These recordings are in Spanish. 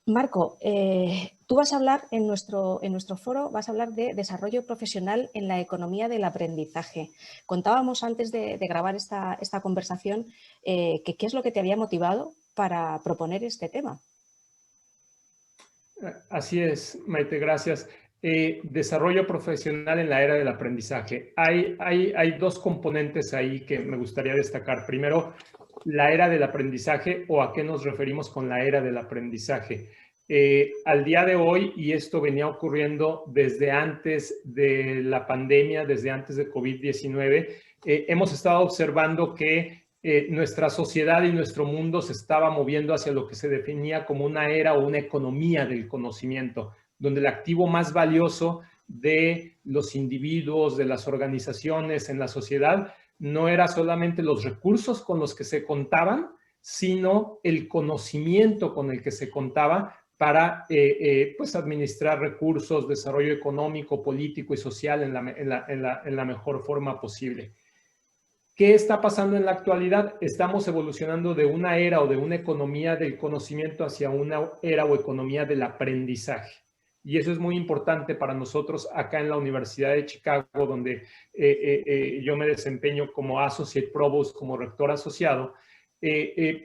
Marco, tú vas a hablar en nuestro foro, vas a hablar de desarrollo profesional en la economía del aprendizaje. Contábamos antes de grabar esta conversación que qué es lo que te había motivado para proponer este tema. Así es, Maite, gracias. Desarrollo profesional en la era del aprendizaje. Hay dos componentes ahí que me gustaría destacar. Primero, la era del aprendizaje o a qué nos referimos con la era del aprendizaje. Al día de hoy, y esto venía ocurriendo desde antes de la pandemia, desde antes de COVID-19, hemos estado observando que nuestra sociedad y nuestro mundo se estaba moviendo hacia lo que se definía como una era o una economía del conocimiento, donde el activo más valioso de los individuos, de las organizaciones en la sociedad, no era solamente los recursos con los que se contaban, sino el conocimiento con el que se contaba para pues administrar recursos, desarrollo económico, político y social en la mejor forma posible. ¿Qué está pasando en la actualidad? Estamos evolucionando de una era o de una economía del conocimiento hacia una era o economía del aprendizaje. Y eso es muy importante para nosotros acá en la Universidad de Chicago, donde yo me desempeño como Associate Provost, como rector asociado,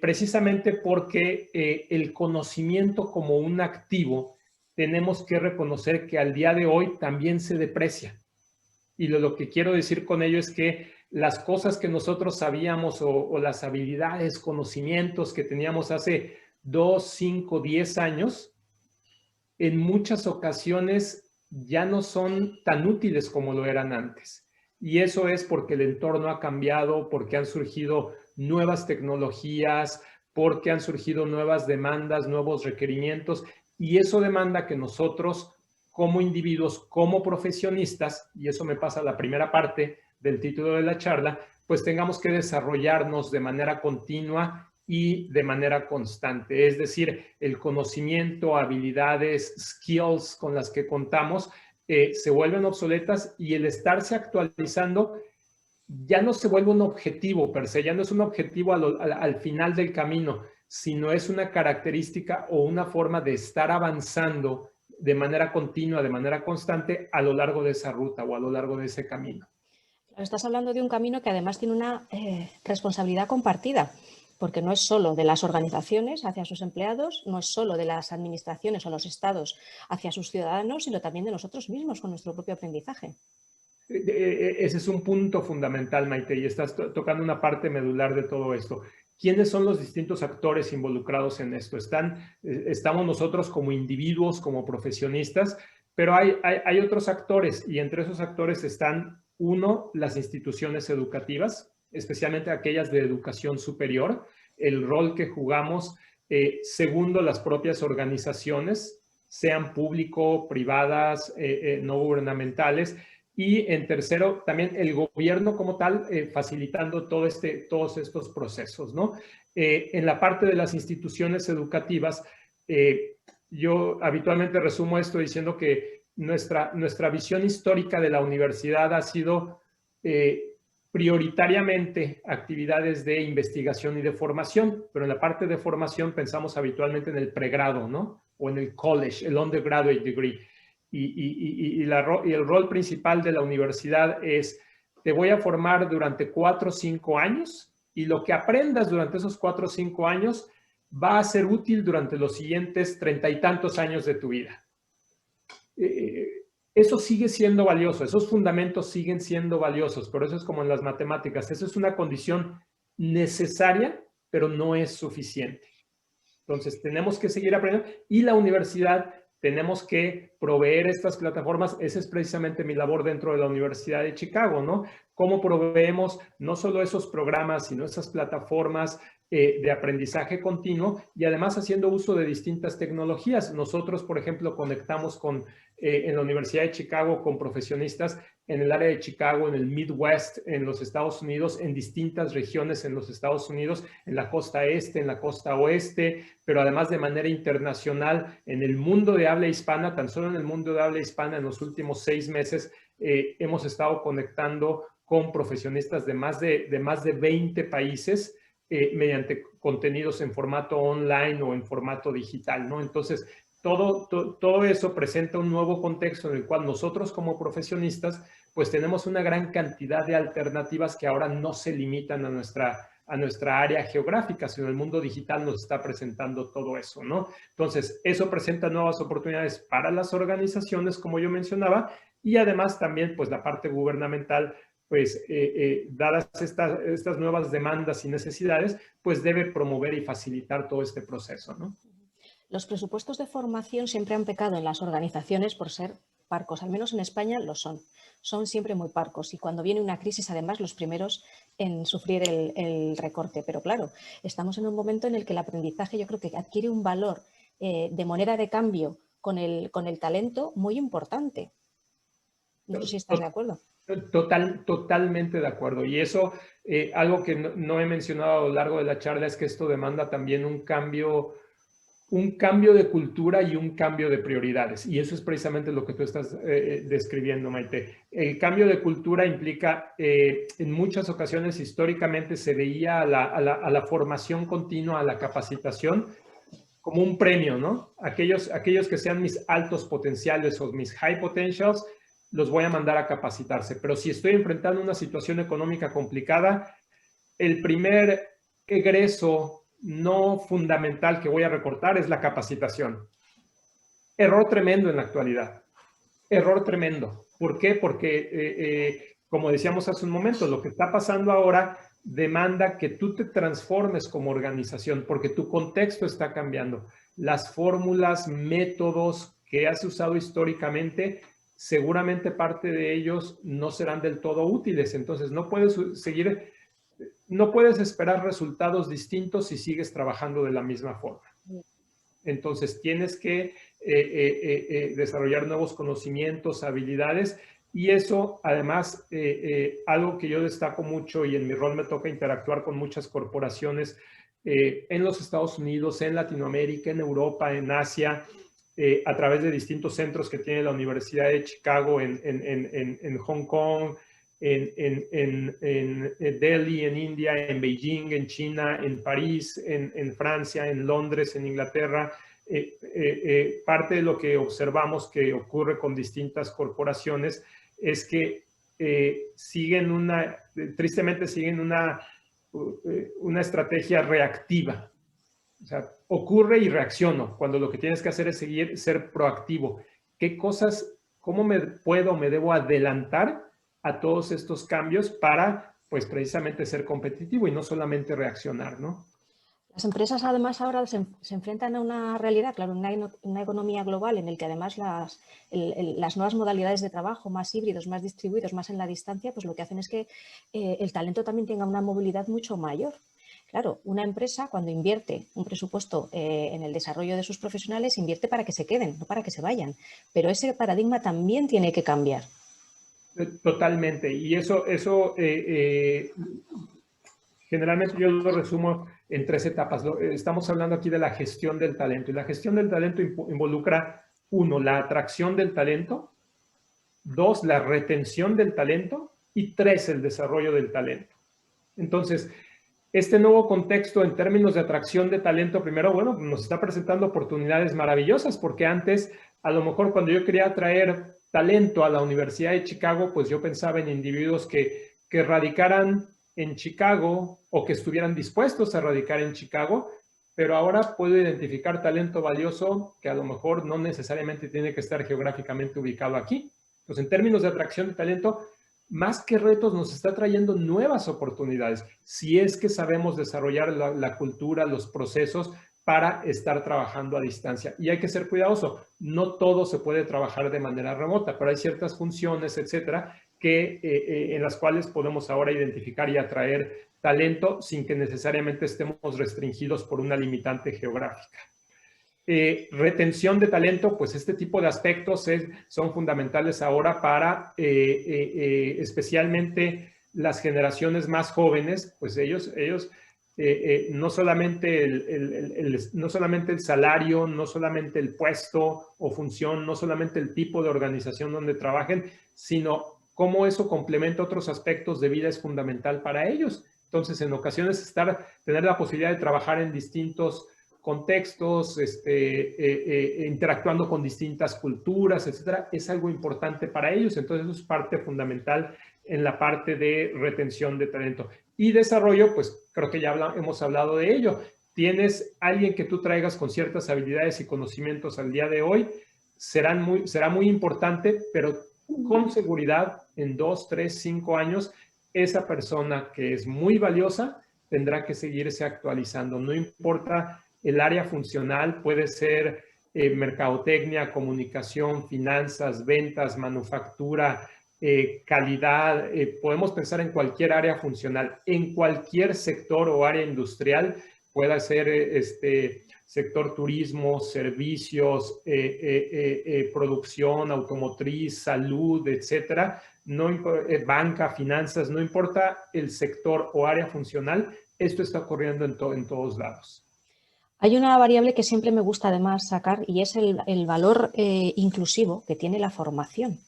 precisamente porque el conocimiento como un activo tenemos que reconocer que al día de hoy también se deprecia. Y lo que quiero decir con ello es que las cosas que nosotros sabíamos o las habilidades, conocimientos que teníamos hace 2, 5, 10 años, en muchas ocasiones ya no son tan útiles como lo eran antes. Y eso es porque el entorno ha cambiado, porque han surgido nuevas tecnologías, porque han surgido nuevas demandas, nuevos requerimientos, y eso demanda que nosotros como individuos, como profesionistas, y eso me pasa a la primera parte del título de la charla, pues tengamos que desarrollarnos de manera continua y de manera constante. Es decir, el conocimiento, habilidades, skills con las que contamos se vuelven obsoletas y el estarse actualizando ya no se vuelve un objetivo per se, ya no es un objetivo al final del camino, sino es una característica o una forma de estar avanzando de manera continua, de manera constante a lo largo de esa ruta o a lo largo de ese camino. Estás hablando de un camino que además tiene una responsabilidad compartida, porque no es solo de las organizaciones hacia sus empleados, no es solo de las administraciones o los estados hacia sus ciudadanos, sino también de nosotros mismos con nuestro propio aprendizaje. Ese es un punto fundamental, Maite, y estás tocando una parte medular de todo esto. ¿Quiénes son los distintos actores involucrados en esto? Estamos nosotros como individuos, como profesionistas, pero hay otros actores y entre esos actores están, uno, las instituciones educativas, especialmente aquellas de educación superior, el rol que jugamos. Segundo, las propias organizaciones, sean público, privadas, no gubernamentales. Y en tercero, también el gobierno como tal, facilitando todos estos procesos, ¿no? En la parte de las instituciones educativas, yo habitualmente resumo esto diciendo que nuestra visión histórica de la universidad ha sido prioritariamente actividades de investigación y de formación, pero en la parte de formación pensamos habitualmente en el pregrado, ¿no? O en el college, el undergraduate degree. Y el rol principal de la universidad es, te voy a formar durante 4 o 5 años y lo que aprendas durante esos 4 o 5 años va a ser útil durante los siguientes 30 y tantos años de tu vida. Eso sigue siendo valioso, esos fundamentos siguen siendo valiosos, pero eso es como en las matemáticas, eso es una condición necesaria, pero no es suficiente. Entonces, tenemos que seguir aprendiendo y la universidad tenemos que proveer estas plataformas. Esa es precisamente mi labor dentro de la Universidad de Chicago, ¿no? Cómo proveemos no solo esos programas, sino esas plataformas de aprendizaje continuo y además haciendo uso de distintas tecnologías. Nosotros, por ejemplo, conectamos en la Universidad de Chicago con profesionistas en el área de Chicago, en el Midwest, en los Estados Unidos, en distintas regiones en los Estados Unidos, en la costa este, en la costa oeste, pero además de manera internacional en el mundo de habla hispana. Tan solo en el mundo de habla hispana en los últimos 6 meses hemos estado conectando con profesionistas de más de 20 países mediante contenidos en formato online o en formato digital, ¿no? Entonces, todo eso presenta un nuevo contexto en el cual nosotros como profesionistas pues tenemos una gran cantidad de alternativas que ahora no se limitan a nuestra área geográfica, sino el mundo digital nos está presentando todo eso, ¿no? Entonces, eso presenta nuevas oportunidades para las organizaciones, como yo mencionaba, y además también pues la parte gubernamental, pues dadas estas nuevas demandas y necesidades, pues debe promover y facilitar todo este proceso, ¿no? Los presupuestos de formación siempre han pecado en las organizaciones por ser parcos, al menos en España lo son. Son siempre muy parcos y cuando viene una crisis, además, los primeros en sufrir el recorte. Pero claro, estamos en un momento en el que el aprendizaje yo creo que adquiere un valor de moneda de cambio con el talento muy importante. No sé si estás de acuerdo. Totalmente de acuerdo. Y eso, algo que no he mencionado a lo largo de la charla es que esto demanda también un cambio de cultura y un cambio de prioridades. Y eso es precisamente lo que tú estás describiendo, Maite. El cambio de cultura implica, en muchas ocasiones históricamente se veía a la formación continua, a la capacitación, como un premio, ¿no? Aquellos que sean mis altos potenciales o mis high potentials, los voy a mandar a capacitarse. Pero si estoy enfrentando una situación económica complicada, el primer egreso no fundamental que voy a recortar es la capacitación. Error tremendo en la actualidad. Error tremendo. ¿Por qué? Porque, como decíamos hace un momento, lo que está pasando ahora demanda que tú te transformes como organización, porque tu contexto está cambiando. Las fórmulas, métodos que has usado históricamente, seguramente parte de ellos no serán del todo útiles. Entonces, no puedes esperar resultados distintos si sigues trabajando de la misma forma. Entonces, tienes que desarrollar nuevos conocimientos, habilidades, y eso, además, algo que yo destaco mucho y en mi rol me toca interactuar con muchas corporaciones en los Estados Unidos, en Latinoamérica, en Europa, en Asia, a través de distintos centros que tiene la Universidad de Chicago en Hong Kong, en Delhi, en India, en Beijing, en China, en París, en Francia, en Londres, en Inglaterra. Parte de lo que observamos que ocurre con distintas corporaciones es que tristemente siguen una estrategia reactiva. O sea, ocurre y reacciono, cuando lo que tienes que hacer es ser proactivo. ¿Qué cosas, cómo me debo adelantar a todos estos cambios para, pues, precisamente ser competitivo y no solamente reaccionar, ¿no? Las empresas, además, ahora se enfrentan a una realidad, claro, una economía global en la que, además, las nuevas modalidades de trabajo, más híbridos, más distribuidos, más en la distancia, pues lo que hacen es que el talento también tenga una movilidad mucho mayor. Claro, una empresa, cuando invierte un presupuesto en el desarrollo de sus profesionales, invierte para que se queden, no para que se vayan. Pero ese paradigma también tiene que cambiar. Totalmente. Y eso generalmente yo lo resumo en 3 etapas. Estamos hablando aquí de la gestión del talento. Y la gestión del talento involucra, 1, la atracción del talento, 2, la retención del talento, y 3, el desarrollo del talento. Entonces, este nuevo contexto en términos de atracción de talento, primero, bueno, nos está presentando oportunidades maravillosas, porque antes, a lo mejor cuando yo quería atraer talento a la Universidad de Chicago, pues yo pensaba en individuos que radicaran en Chicago o que estuvieran dispuestos a radicar en Chicago, pero ahora puedo identificar talento valioso que a lo mejor no necesariamente tiene que estar geográficamente ubicado aquí. Entonces, en términos de atracción de talento, más que retos, nos está trayendo nuevas oportunidades, si es que sabemos desarrollar la cultura, los procesos para estar trabajando a distancia. Y hay que ser cuidadoso. No todo se puede trabajar de manera remota, pero hay ciertas funciones, etcétera, en las cuales podemos ahora identificar y atraer talento sin que necesariamente estemos restringidos por una limitante geográfica. Retención de talento, pues este tipo de aspectos son fundamentales ahora para especialmente las generaciones más jóvenes, pues ellos no solamente el salario, no solamente el puesto o función, no solamente el tipo de organización donde trabajen, sino cómo eso complementa otros aspectos de vida es fundamental para ellos. Entonces, en ocasiones tener la posibilidad de trabajar en distintos contextos, interactuando con distintas culturas, etcétera, es algo importante para ellos. Entonces, eso es parte fundamental en la parte de retención de talento. Y desarrollo, pues creo que ya hemos hablado de ello. Tienes alguien que tú traigas con ciertas habilidades y conocimientos al día de hoy, será muy importante, pero con seguridad en 2, 3, 5 años, esa persona que es muy valiosa tendrá que seguirse actualizando. No importa el área funcional, puede ser mercadotecnia, comunicación, finanzas, ventas, manufactura, calidad. Podemos pensar en cualquier área funcional, en cualquier sector o área industrial, pueda ser sector turismo, servicios, producción, automotriz, salud, etcétera. No, banca, finanzas, no importa el sector o área funcional, esto está ocurriendo en todos lados. Hay una variable que siempre me gusta además sacar y es el valor inclusivo que tiene la formación.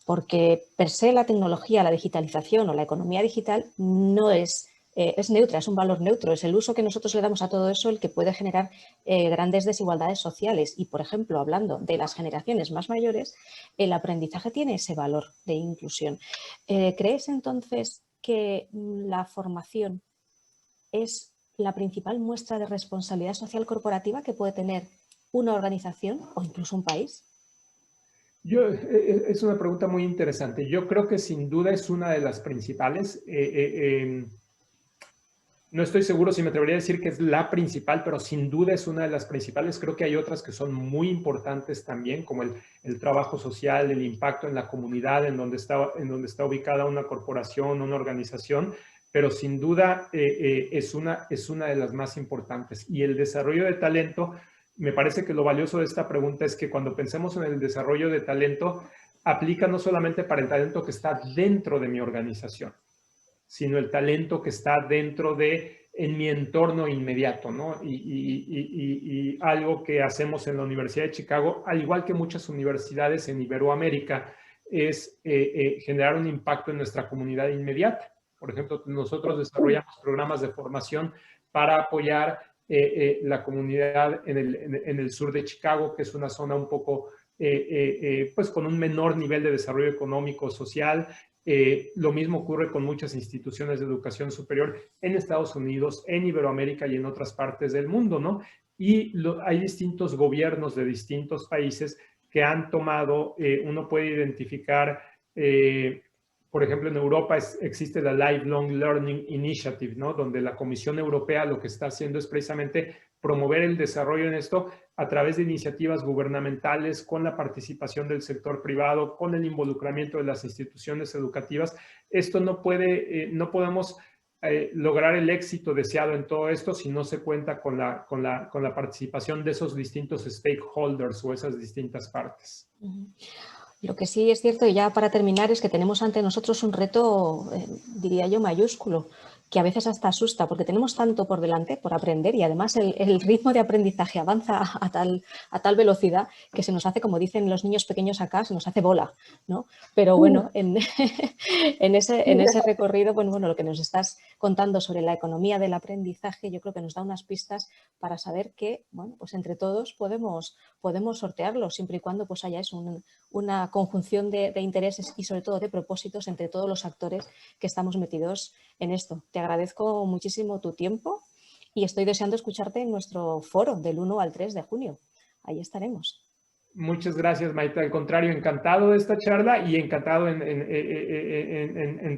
Porque per se la tecnología, la digitalización o la economía digital no es neutra, es un valor neutro. Es el uso que nosotros le damos a todo eso el que puede generar grandes desigualdades sociales. Y, por ejemplo, hablando de las generaciones más mayores, el aprendizaje tiene ese valor de inclusión. ¿Crees entonces que la formación es la principal muestra de responsabilidad social corporativa que puede tener una organización o incluso un país? Es una pregunta muy interesante. Yo creo que sin duda es una de las principales. No estoy seguro si me atrevería a decir que es la principal, pero sin duda es una de las principales. Creo que hay otras que son muy importantes también, como el trabajo social, el impacto en la comunidad en donde está ubicada una corporación, una organización, pero sin duda es una de las más importantes. Y el desarrollo de talento, me parece que lo valioso de esta pregunta es que cuando pensemos en el desarrollo de talento, aplica no solamente para el talento que está dentro de mi organización, sino el talento que está en mi entorno inmediato, ¿no? Y algo que hacemos en la Universidad de Chicago, al igual que muchas universidades en Iberoamérica, es generar un impacto en nuestra comunidad inmediata. Por ejemplo, nosotros desarrollamos programas de formación para apoyar la comunidad en el sur de Chicago, que es una zona un poco, pues con un menor nivel de desarrollo económico, social. Lo mismo ocurre con muchas instituciones de educación superior en Estados Unidos, en Iberoamérica y en otras partes del mundo, ¿no? Y hay distintos gobiernos de distintos países que han tomado, uno puede identificar, por ejemplo, en Europa existe la Lifelong Learning Initiative, ¿no? Donde la Comisión Europea lo que está haciendo es precisamente promover el desarrollo en esto a través de iniciativas gubernamentales, con la participación del sector privado, con el involucramiento de las instituciones educativas. Esto no podemos lograr el éxito deseado en todo esto si no se cuenta con la participación de esos distintos stakeholders o esas distintas partes. Lo que sí es cierto, y ya para terminar, es que tenemos ante nosotros un reto, diría yo, mayúsculo, que a veces hasta asusta, porque tenemos tanto por delante por aprender y además el ritmo de aprendizaje avanza a tal velocidad que se nos hace, como dicen los niños pequeños acá, se nos hace bola, ¿no? Pero bueno, en ese recorrido, bueno, lo que nos estás contando sobre la economía del aprendizaje, yo creo que nos da unas pistas para saber que, bueno, pues entre todos podemos sortearlo, siempre y cuando pues haya una conjunción de intereses y sobre todo de propósitos entre todos los actores que estamos metidos en esto. Te agradezco muchísimo tu tiempo y estoy deseando escucharte en nuestro foro del 1 al 3 de junio. Ahí estaremos. Muchas gracias, Maite. Al contrario, encantado de esta charla y encantado en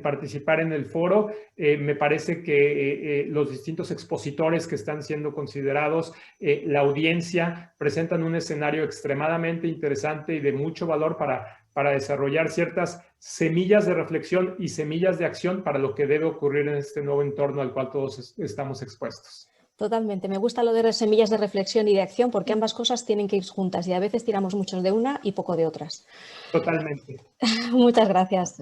participar en el foro. Me parece que los distintos expositores que están siendo considerados, la audiencia, presentan un escenario extremadamente interesante y de mucho valor para desarrollar ciertas semillas de reflexión y semillas de acción para lo que debe ocurrir en este nuevo entorno al cual todos estamos expuestos. Totalmente. Me gusta lo de las semillas de reflexión y de acción porque ambas cosas tienen que ir juntas y a veces tiramos muchos de una y poco de otras. Totalmente. Muchas gracias.